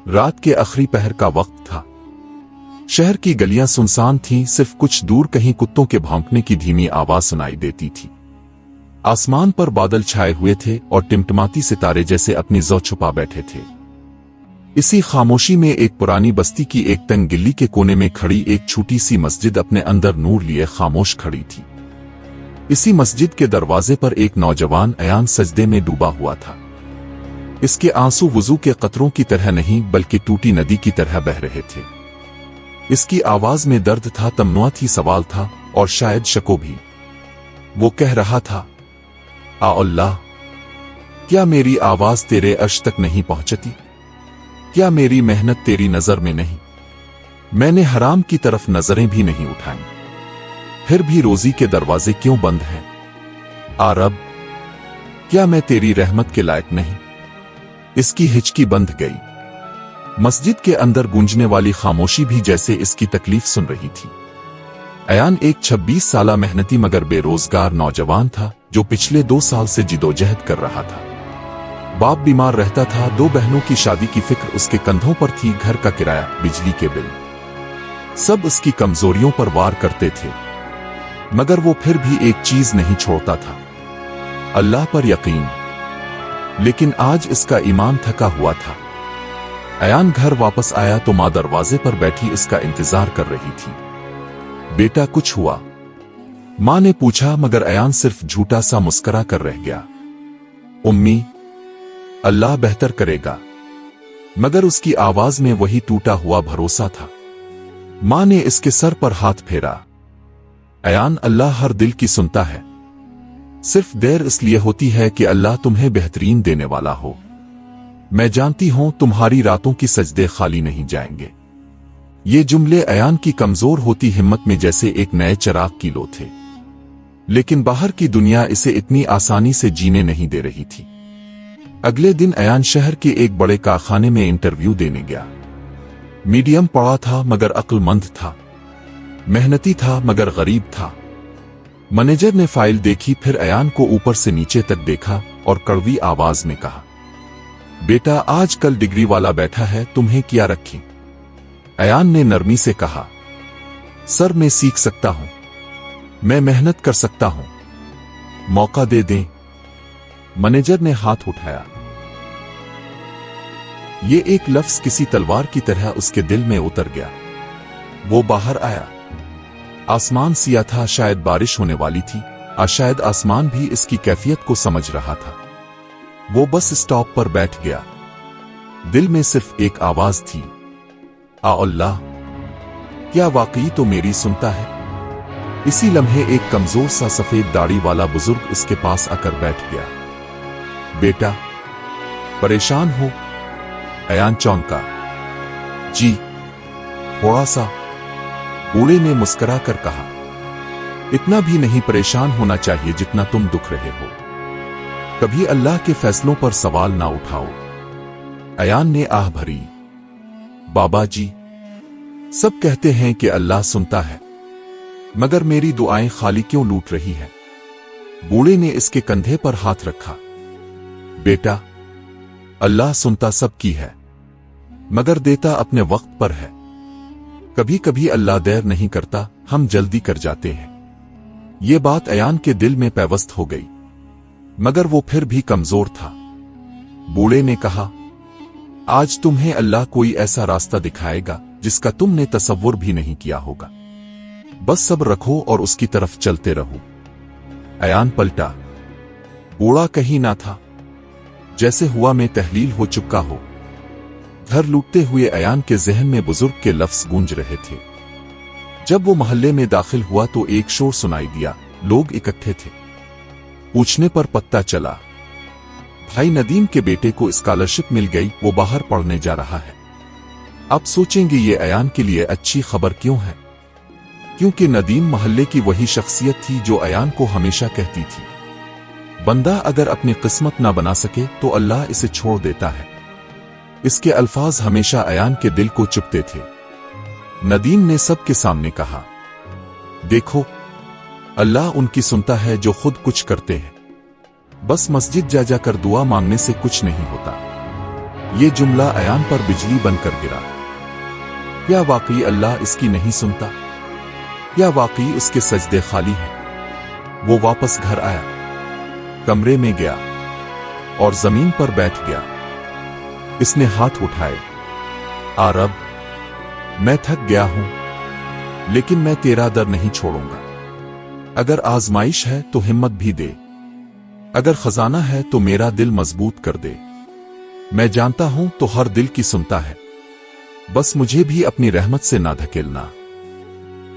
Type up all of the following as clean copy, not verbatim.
रात के आखिरी पहर का वक्त था। शहर की गलियां सुनसान थीं, सिर्फ कुछ दूर कहीं कुत्तों के भौंकने की धीमी आवाज सुनाई देती थी। आसमान पर बादल छाए हुए थे और टिमटिमाती सितारे जैसे अपनी जौ छुपा बैठे थे। इसी खामोशी में एक पुरानी बस्ती की एक तंग गिल्ली के कोने में खड़ी एक छोटी सी मस्जिद अपने अंदर नूर लिए खामोश खड़ी थी। इसी मस्जिद के दरवाजे पर एक नौजवान अयान सजदे में डूबा हुआ था। इसके आंसू वुजू के कतरों की तरह नहीं बल्कि टूटी नदी की तरह बह रहे थे। इसकी आवाज में दर्द था, तमन्ना थी, सवाल था और शायद शको भी। वो कह रहा था, आ अल्लाह, क्या मेरी आवाज तेरे अर्श तक नहीं पहुंचती? क्या मेरी मेहनत तेरी नजर में नहीं? मैंने हराम की तरफ नजरें भी नहीं उठाई, फिर भी रोजी के दरवाजे क्यों बंद हैं? आ रब, क्या मैं तेरी रहमत के लायक नहीं? इसकी हिचकी बंध गई। मस्जिद के अंदर गूंजने वाली खामोशी भी जैसे इसकी तकलीफ सुन रही थी। अयान एक 26 साला मेहनती मगर बेरोजगार नौजवान था जो पिछले 2 साल से जिदोजहद कर रहा था। बाप बीमार रहता था, 2 बहनों की शादी की फिक्र उसके कंधों पर थी, घर का किराया, बिजली के बिल सब उसकी कमजोरियों पर वार करते थे। मगर वो फिर भी एक चीज नहीं छोड़ता था, अल्लाह पर यकीन। लेकिन आज इसका ईमान थका हुआ था। अयान घर वापस आया तो मां दरवाजे पर बैठी इसका इंतजार कर रही थी। बेटा, कुछ हुआ? मां ने पूछा, मगर अयान सिर्फ झूठा सा मुस्करा कर रह गया। उम्मी, अल्लाह बेहतर करेगा। मगर उसकी आवाज में वही टूटा हुआ भरोसा था। मां ने इसके सर पर हाथ फेरा। अयान, अल्लाह हर दिल की सुनता है, सिर्फ देर इसलिए होती है कि अल्लाह तुम्हें बेहतरीन देने वाला हो। मैं जानती हूं तुम्हारी रातों की सजदे खाली नहीं जाएंगे। ये जुमले अयान की कमजोर होती हिम्मत में जैसे एक नए चिराग की लो थे। लेकिन बाहर की दुनिया इसे इतनी आसानी से जीने नहीं दे रही थी। अगले दिन अयान शहर के एक बड़े कारखाने में इंटरव्यू देने गया। मीडियम पढ़ा था मगर अक्लमंद था, मेहनती था मगर गरीब था। मैनेजर ने फाइल देखी, फिर अयान को ऊपर से नीचे तक देखा और कड़वी आवाज में कहा, बेटा, आजकल डिग्री वाला बैठा है, तुम्हें क्या रखी? अयान ने नरमी से कहा, सर, मैं सीख सकता हूं, मैं मेहनत कर सकता हूं, मौका दे दें। मैनेजर ने हाथ उठाया। ये एक लफ्ज किसी तलवार की तरह उसके दिल में उतर गया। वो बाहर आया। आसमान सिया था, शायद बारिश होने वाली थी, शायद आसमान भी इसकी कैफियत को समझ रहा था। वो बस स्टॉप पर बैठ गया। दिल में सिर्फ एक आवाज थी, आ अल्लाह, क्या वाकई तो मेरी सुनता है? इसी लम्हे एक कमजोर सा सफेद दाढ़ी वाला बुजुर्ग उसके पास आकर बैठ गया। बेटा, परेशान हो? अयान चौंका। जी, थोड़ा सा, बूढ़े ने मुस्कुरा कर कहा। इतना भी नहीं परेशान होना चाहिए जितना तुम दुख रहे हो। कभी अल्लाह के फैसलों पर सवाल ना उठाओ। अयान ने आह भरी। बाबा जी, सब कहते हैं कि अल्लाह सुनता है, मगर मेरी दुआएं खाली क्यों लूट रही है? बूढ़े ने इसके कंधे पर हाथ रखा। बेटा, अल्लाह सुनता सबकी है, मगर देता अपने वक्त पर है। कभी कभी अल्लाह देर नहीं करता, हम जल्दी कर जाते हैं। ये बात अयान के दिल में पैवस्त हो गई, मगर वो फिर भी कमजोर था। बूढ़े ने कहा, आज तुम्हें अल्लाह कोई ऐसा रास्ता दिखाएगा जिसका तुमने तसव्वुर भी नहीं किया होगा। बस सब्र रखो और उसकी तरफ चलते रहो। अयान पलटा। बूढ़ा कहीं ना था, जैसे हुआ में तहलील हो चुका हो। घर लूटते हुए अयान के जहन में बुजुर्ग के लफ्ज गूंज रहे थे। जब वो मोहल्ले में दाखिल हुआ तो एक शोर सुनाई दिया, लोग इकट्ठे थे। पूछने पर पता चला, भाई नदीम के बेटे को स्कॉलरशिप मिल गई, वो बाहर पढ़ने जा रहा है। अब सोचेंगे ये अयान के लिए अच्छी खबर क्यों है, क्योंकि नदीम मोहल्ले की वही शख्सियत थी जो अयान को हमेशा कहती थी, बंदा अगर अपनी किस्मत ना बना सके तो अल्लाह इसे छोड़ देता है। इसके अल्फाज हमेशा अयान के दिल को चुभते थे। नदीम ने सबके सामने कहा, देखो, अल्लाह उनकी सुनता है जो खुद कुछ करते हैं। बस मस्जिद जा जाकर दुआ मांगने से कुछ नहीं होता। ये जुमला अयान पर बिजली बनकर गिरा। क्या वाकई अल्लाह इसकी नहीं सुनता? क्या वाकई उसके सजदे खाली हैं? वो वापस घर आया, कमरे में गया और जमीन पर बैठ गया। इसने हाथ उठाए। आ रब, मैं थक गया हूं, लेकिन मैं तेरा दर नहीं छोड़ूंगा। अगर आजमाइश है तो हिम्मत भी दे, अगर खजाना है तो मेरा दिल मजबूत कर दे। मैं जानता हूं तो हर दिल की सुनता है, बस मुझे भी अपनी रहमत से ना धकेलना।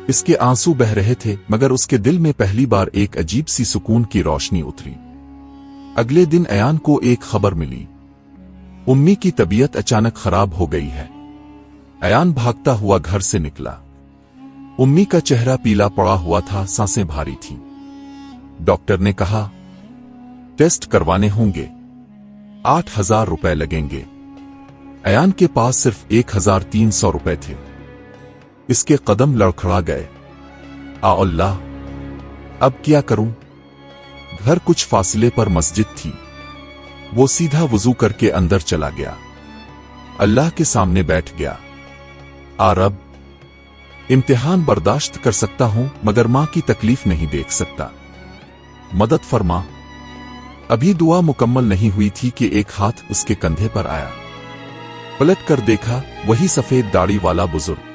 इसके आंसू बह रहे थे, मगर उसके दिल में पहली बार एक अजीब सी सुकून की रोशनी उतरी। अगले दिन अयान को एक खबर मिली, उम्मी की तबीयत अचानक खराब हो गई है। अयान भागता हुआ घर से निकला। उम्मी का चेहरा पीला पड़ा हुआ था, सांसें भारी थीं। डॉक्टर ने कहा, टेस्ट करवाने होंगे, 8,000 रुपए लगेंगे। अयान के पास सिर्फ 1,300 रुपए थे। इसके कदम लड़खड़ा गए। आ अल्लाह, अब क्या करूं? घर कुछ फासले पर मस्जिद थी। वो सीधा वुजू करके अंदर चला गया, अल्लाह के सामने बैठ गया। आ रब, इम्तिहान बर्दाश्त कर सकता हूं, मगर मां की तकलीफ नहीं देख सकता, मदद फरमा। अभी दुआ मुकम्मल नहीं हुई थी कि एक हाथ उसके कंधे पर आया। पलट कर देखा, वही सफेद दाढ़ी वाला बुजुर्ग।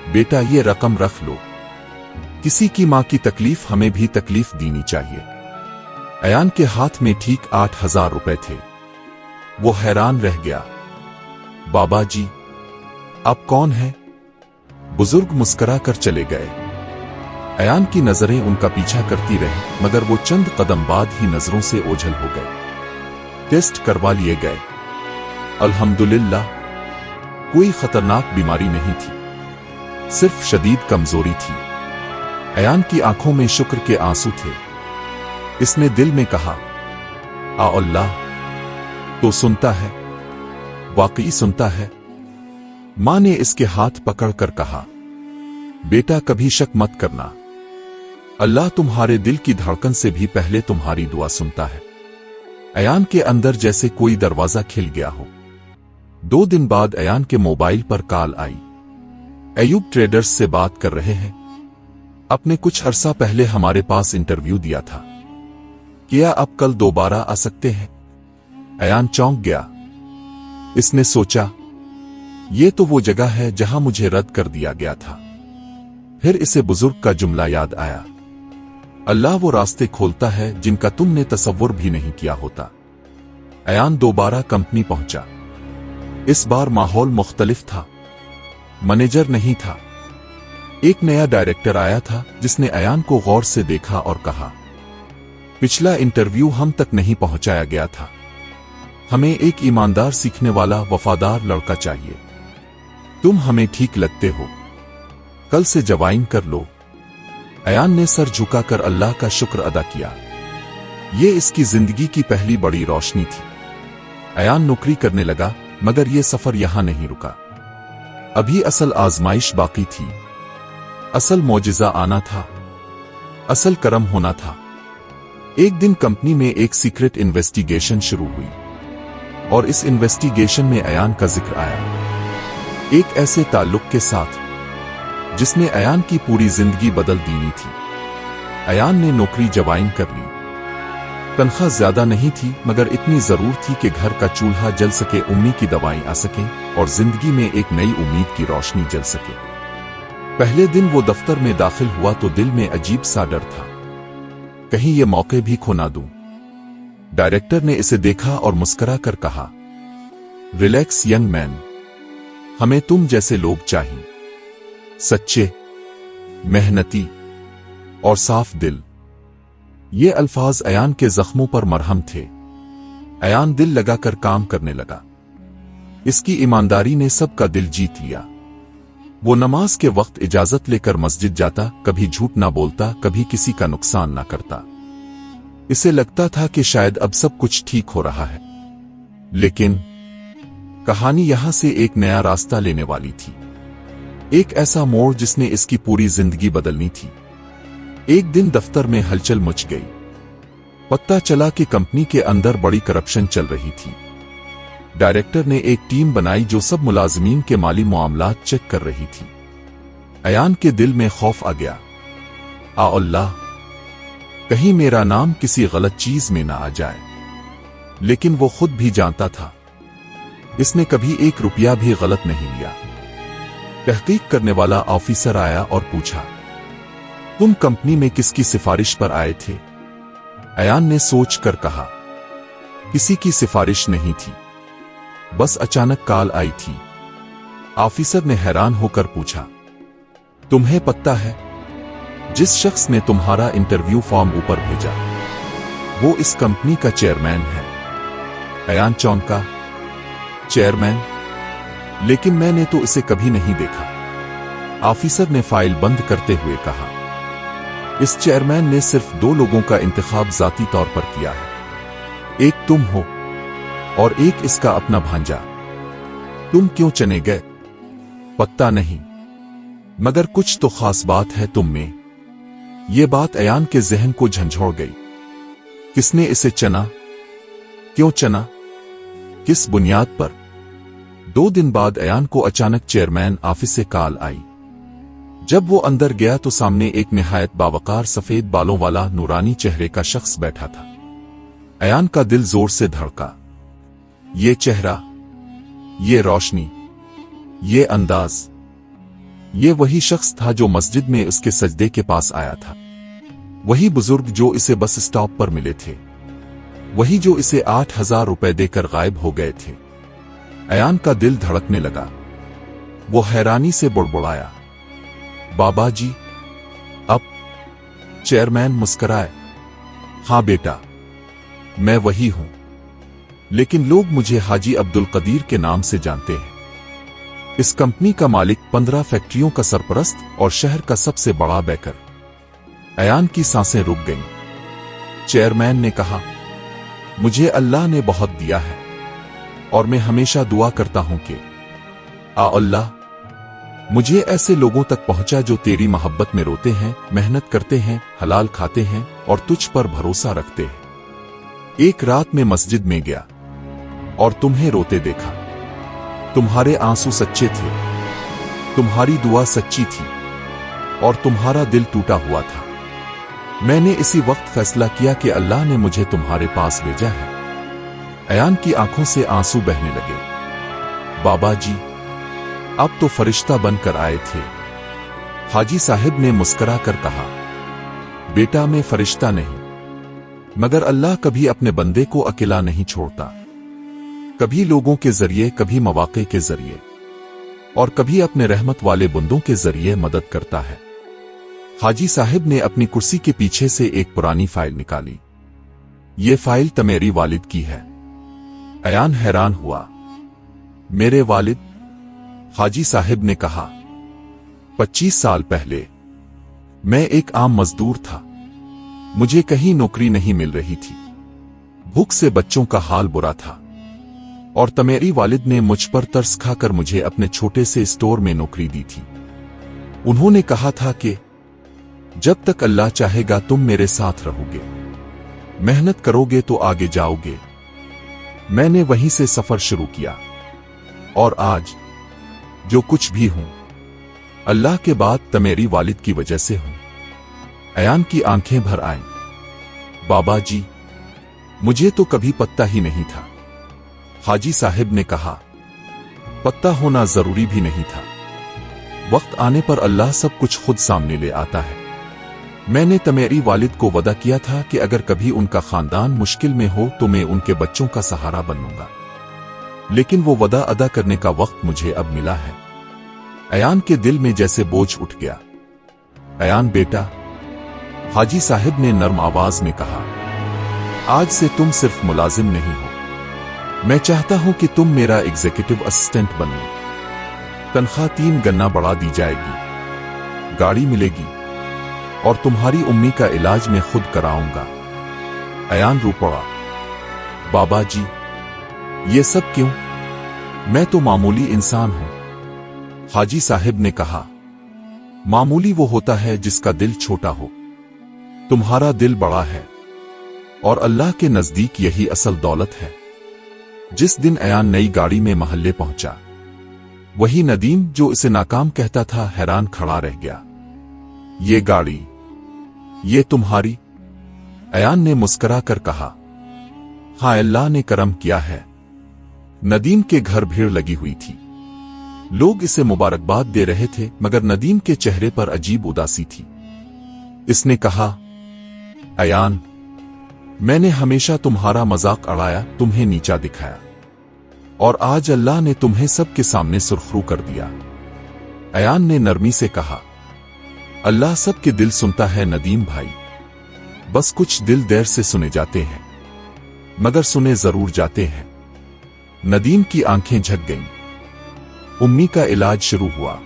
बेटा, ये रकम रख लो, किसी की मां की तकलीफ हमें भी तकलीफ देनी चाहिए। अयान के हाथ में ठीक 8,000 रुपए थे। वो हैरान रह गया। बाबा जी, आप कौन हैं? बुजुर्ग मुस्कुरा कर चले गए। अयान की नजरें उनका पीछा करती रही, मगर वो चंद कदम बाद ही नजरों से ओझल हो गए। टेस्ट करवा लिए गए। अल्हम्दुलिल्लाह, कोई खतरनाक बीमारी नहीं थी, सिर्फ शदीद कमजोरी थी। अयान की आंखों में शुक्र के आंसू थे। इसने दिल में कहा, आ अल्लाह, तो सुनता है, वाकई सुनता है। मां ने इसके हाथ पकड़कर कहा, बेटा, कभी शक मत करना, अल्लाह तुम्हारे दिल की धड़कन से भी पहले तुम्हारी दुआ सुनता है। अयान के अंदर जैसे कोई दरवाजा खिल गया हो। 2 दिन बाद अयान के मोबाइल पर कॉल आई। अयूब ट्रेडर्स से बात कर रहे हैं। आपने कुछ अरसा पहले हमारे पास इंटरव्यू दिया था, क्या आप कल दोबारा आ सकते हैं? अयान चौंक गया। इसने सोचा, ये तो वो जगह है जहां मुझे रद्द कर दिया गया था। फिर इसे बुजुर्ग का जुमला याद आया, अल्लाह वो रास्ते खोलता है जिनका तुमने तसव्वुर भी नहीं किया होता। अयान दोबारा कंपनी पहुंचा। इस बार माहौल मुख्तलिफ था। मैनेजर नहीं था। एक नया डायरेक्टर आया था, जिसने अयान को गौर से देखा और कहा, पिछला इंटरव्यू हम तक नहीं पहुंचाया गया था, हमें एक ईमानदार, सीखने वाला, वफादार लड़का चाहिए। तुम हमें ठीक लगते हो, कल से ज्वाइन कर लो। अयान ने सर झुकाकर अल्लाह का शुक्र अदा किया। ये इसकी जिंदगी की पहली बड़ी रोशनी थी। अयान नौकरी करने लगा, मगर यह सफर यहां नहीं रुका। अभी असल आजमाइश बाकी थी। असल मौजिजा आना था, असल करम होना था। एक दिन कंपनी में एक सीक्रेट इन्वेस्टिगेशन शुरू हुई, और इस इन्वेस्टिगेशन में अयान का जिक्र आया, एक ऐसे ताल्लुक के साथ जिसने अयान की पूरी जिंदगी बदल देनी थी। अयान ने नौकरी ज्वाइन कर ली। तनख्वाह ज्यादा नहीं थी, मगर इतनी जरूर थी कि घर का चूल्हा जल सके, उम्मी की दवाएं आ सकें और जिंदगी में एक नई उम्मीद की रोशनी जल सके। पहले दिन वो दफ्तर में दाखिल हुआ तो दिल में अजीब सा डर था, कहीं ये मौके भी खो ना दूं। डायरेक्टर ने इसे देखा और मुस्कुरा कर कहा, रिलैक्स यंग मैन, हमें तुम जैसे लोग चाहिए, सच्चे, मेहनती और साफ दिल। ये अल्फाज अयान के जख्मों पर मरहम थे। अयान दिल लगाकर काम करने लगा। इसकी ईमानदारी ने सबका दिल जीत लिया। वो नमाज के वक्त इजाजत लेकर मस्जिद जाता, कभी झूठ ना बोलता, कभी किसी का नुकसान ना करता। इसे लगता था कि शायद अब सब कुछ ठीक हो रहा है, लेकिन कहानी यहां से एक नया रास्ता लेने वाली थी। एक ऐसा मोड़ जिसने इसकी पूरी जिंदगी बदलनी थी। एक दिन दफ्तर में हलचल मच गई। पता चला कि कंपनी के अंदर बड़ी करप्शन चल रही थी। डायरेक्टर ने एक टीम बनाई जो सब मुलाजिमीन के माली मामलात चेक कर रही थी। अयान के दिल में खौफ आ गया। अल्लाह, कहीं मेरा नाम किसी गलत चीज में ना आ जाए। लेकिन वो खुद भी जानता था, इसने कभी 1 रुपया भी गलत नहीं लिया। तहकीक करने वाला ऑफिसर आया और पूछा, तुम कंपनी में किसकी सिफारिश पर आए थे? अयान ने सोच कर कहा, किसी की सिफारिश नहीं थी, बस अचानक कॉल आई थी। ऑफिसर ने हैरान होकर पूछा, तुम्हें पता है जिस शख्स ने तुम्हारा इंटरव्यू फॉर्म ऊपर भेजा वो इस कंपनी का चेयरमैन है? अयान चौंका, चेयरमैन? लेकिन मैंने तो इसे कभी नहीं देखा। ऑफिसर ने फाइल बंद करते हुए कहा, इस चेयरमैन ने सिर्फ 2 लोगों का इंतखाब जाती तौर पर किया है, एक तुम हो और एक इसका अपना भांजा। तुम क्यों चने गए? पता नहीं, मगर कुछ तो खास बात है तुम में। ये बात अयान के जहन को झंझोड़ गई। किसने इसे चना? क्यों चना? किस बुनियाद पर? 2 दिन बाद अयान को अचानक चेयरमैन ऑफिस से कॉल आई। जब वो अंदर गया तो सामने एक निहायत बावकार सफेद बालों वाला नूरानी चेहरे का शख्स बैठा था। अयान का दिल जोर से धड़का। ये चेहरा, ये रोशनी, ये अंदाज, ये वही शख्स था जो मस्जिद में उसके सजदे के पास आया था। वही बुजुर्ग जो इसे बस स्टॉप पर मिले थे, वही जो इसे 8,000 रुपए देकर गायब हो गए थे। अयान का दिल धड़कने लगा। वो हैरानी से बुड़बुड़ाया, बाबा जी, अब? चेयरमैन मुस्कराए, हाँ बेटा, मैं वही हूं, लेकिन लोग मुझे हाजी अब्दुल कदीर के नाम से जानते हैं। इस कंपनी का मालिक, 15 फैक्ट्रियों का सरपरस्त और शहर का सबसे बड़ा बैंकर। अयान की सांसें रुक गईं। चेयरमैन ने कहा, मुझे अल्लाह ने बहुत दिया है और मैं हमेशा दुआ करता हूं कि अल्लाह मुझे ऐसे लोगों तक पहुंचा जो तेरी मोहब्बत में रोते हैं, मेहनत करते हैं, हलाल खाते हैं और तुझ पर भरोसा रखते हैं। एक रात में मस्जिद में गया और तुम्हें रोते देखा। तुम्हारे आंसू सच्चे थे, तुम्हारी दुआ सच्ची थी और तुम्हारा दिल टूटा हुआ था। मैंने इसी वक्त फैसला किया कि अल्लाह ने मुझे तुम्हारे पास भेजा है। अयान की आंखों से आंसू बहने लगे। बाबा जी, अब तो फरिश्ता बनकर आए थे। हाजी साहिब ने मुस्करा कर कहा, बेटा मैं फरिश्ता नहीं, मगर अल्लाह कभी अपने बंदे को अकेला नहीं छोड़ता। कभी लोगों के जरिए, कभी मौके के जरिए और कभी अपने रहमत वाले बंदों के जरिए मदद करता है। हाजी साहिब ने अपनी कुर्सी के पीछे से एक पुरानी फाइल निकाली। ये फाइल तमेरी वालिद की है। अयान हैरान हुआ। मेरे वालिद? हाजी साहिब ने कहा, 25 साल पहले मैं एक आम मजदूर था। मुझे कहीं नौकरी नहीं मिल रही थी। भूख से बच्चों का हाल बुरा था और तमेरी वालिद ने मुझ पर तरस खाकर मुझे अपने छोटे से स्टोर में नौकरी दी थी। उन्होंने कहा था कि जब तक अल्लाह चाहेगा तुम मेरे साथ रहोगे, मेहनत करोगे तो आगे जाओगे। मैंने वहीं से सफर शुरू किया और आज जो कुछ भी हूं, अल्लाह के बाद तमेरी वालिद की वजह से हूं। अयान की आंखें भर आईं। बाबा जी, मुझे तो कभी पता ही नहीं था। हाजी साहिब ने कहा, पता होना जरूरी भी नहीं था। वक्त आने पर अल्लाह सब कुछ खुद सामने ले आता है। मैंने तमेरी वालिद को वदा किया था कि अगर कभी उनका खानदान मुश्किल में हो तो मैं उनके बच्चों का सहारा बनूंगा, लेकिन वो वदा अदा करने का वक्त मुझे अब मिला है। अयान के दिल में जैसे बोझ उठ गया। अयान बेटा, हाजी साहिब ने नर्म आवाज में कहा, आज से तुम सिर्फ मुलाजिम नहीं हो। मैं चाहता हूं कि तुम मेरा एग्जीक्यूटिव असिस्टेंट बनो। तनख्वाह 3 गुना बढ़ा दी जाएगी, गाड़ी मिलेगी और तुम्हारी उम्मी का इलाज मैं खुद कराऊंगा। अयान रो पड़ा। बाबा जी, ये सब क्यों? मैं तो मामूली इंसान हूं। हाजी साहिब ने कहा, मामूली वो होता है जिसका दिल छोटा हो। तुम्हारा दिल बड़ा है और अल्लाह के नजदीक यही असल दौलत है। जिस दिन अयान नई गाड़ी में महल्ले पहुंचा, वही नदीम जो इसे नाकाम कहता था हैरान खड़ा रह गया। ये गाड़ी, ये तुम्हारी? अयान ने मुस्कुरा कर कहा, हाँ, अल्लाह ने करम किया है। नदीम के घर भीड़ लगी हुई थी। लोग इसे मुबारकबाद दे रहे थे, मगर नदीम के चेहरे पर अजीब उदासी थी। इसने कहा, अयान, मैंने हमेशा तुम्हारा मजाक उड़ाया, तुम्हें नीचा दिखाया, और आज अल्लाह ने तुम्हें सबके सामने सुर्खरू कर दिया। अयान ने नरमी से कहा, अल्लाह सबके दिल सुनता है नदीम भाई, बस कुछ दिल देर से सुने जाते हैं, मगर सुने जरूर जाते हैं। नदीम की आंखें झक गईं। उम्मी का इलाज शुरू हुआ।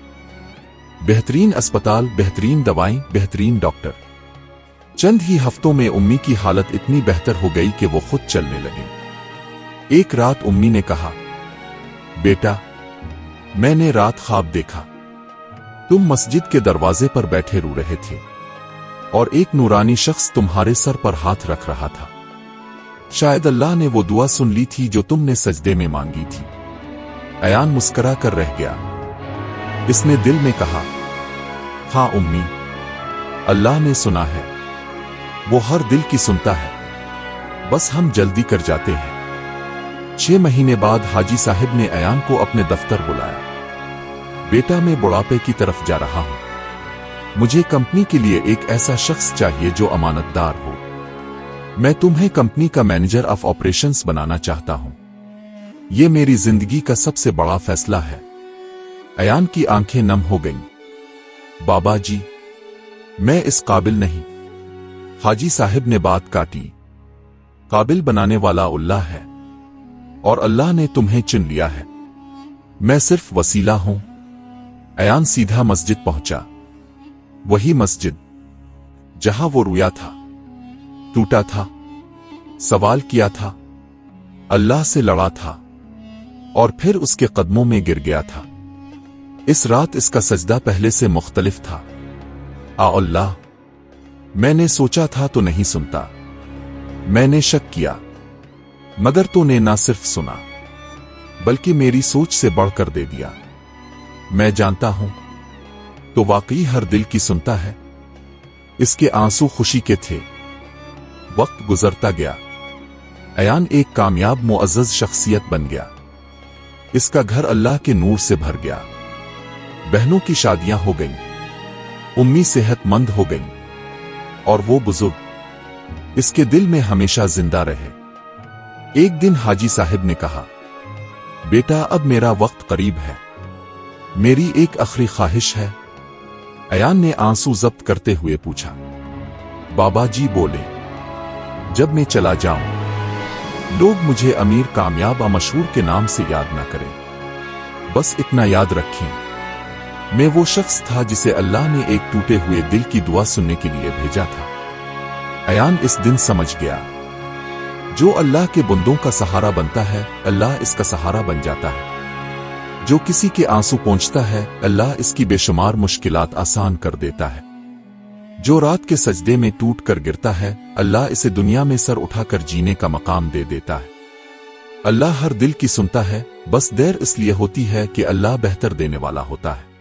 बेहतरीन अस्पताल, बेहतरीन दवाएं, बेहतरीन डॉक्टर। चंद ही हफ्तों में उम्मी की हालत इतनी बेहतर हो गई कि वो खुद चलने लगी। एक रात उम्मी ने कहा, बेटा, मैंने रात ख्वाब देखा, तुम मस्जिद के दरवाजे पर बैठे रो रहे थे और एक नूरानी शख्स तुम्हारे सर पर हाथ रख रहा था। शायद अल्लाह ने वो दुआ सुन ली थी जो तुमने सजदे में मांगी थी। अयान मुस्कुरा कर रह गया। इसने दिल में कहा, हाँ उम्मी, अल्लाह ने सुना है, वो हर दिल की सुनता है, बस हम जल्दी कर जाते हैं। 6 महीने बाद हाजी साहब ने अयान को अपने दफ्तर बुलाया। बेटा, मैं बुढ़ापे की तरफ जा रहा हूं। मुझे कंपनी के लिए एक ऐसा शख्स चाहिए जो अमानतदार हो। मैं तुम्हें कंपनी का मैनेजर ऑफ ऑपरेशंस बनाना चाहता हूं। यह मेरी जिंदगी का सबसे बड़ा फैसला है। अयान की आंखें नम हो गईं। बाबा जी, मैं इस काबिल नहीं। हाजी साहब ने बात काटी। काबिल बनाने वाला अल्लाह है और अल्लाह ने तुम्हें चुन लिया है, मैं सिर्फ वसीला हूं। अयान सीधा मस्जिद पहुंचा। वही मस्जिद जहां वो रोया था, टूटा था, सवाल किया था, अल्लाह से लड़ा था और फिर उसके कदमों में गिर गया था। इस रात इसका सजदा पहले से मुख्तलिफ था। आ अल्लाह, मैंने सोचा था तो नहीं सुनता, मैंने शक किया, मगर तूने ना सिर्फ सुना बल्कि मेरी सोच से बढ़कर दे दिया। मैं जानता हूं तो वाकई हर दिल की सुनता है। इसके आंसू खुशी के थे। वक्त गुजरता गया। अयान एक कामयाब मुअज़्ज़ज़ शख्सियत बन गया। इसका घर अल्लाह के नूर से भर गया। बहनों की शादियां हो गईं, उम्मी सेहतमंद हो गईं और वो बुजुर्ग इसके दिल में हमेशा जिंदा रहे। एक दिन हाजी साहब ने कहा, बेटा, अब मेरा वक्त करीब है, मेरी एक आखिरी ख्वाहिश है। अयान ने आंसू जब्त करते हुए पूछा। बाबा जी बोले, जब मैं चला जाऊं, लोग मुझे अमीर, कामयाब और मशहूर के नाम से याद ना करें, बस इतना याद रखें, मैं वो शख्स था जिसे अल्लाह ने एक टूटे हुए दिल की दुआ सुनने के लिए भेजा था। अयान इस दिन समझ गया, जो अल्लाह के बंदों का सहारा बनता है, अल्लाह इसका सहारा बन जाता है। जो किसी के आंसू पहुंचता है, अल्लाह इसकी बेशुमार मुश्किलात आसान कर देता है। जो रात के सजदे में टूट कर गिरता है, अल्लाह इसे दुनिया में सर उठाकर जीने का मकाम दे देता है। अल्लाह हर दिल की सुनता है, बस देर इसलिए होती है कि अल्लाह बेहतर देने वाला होता है।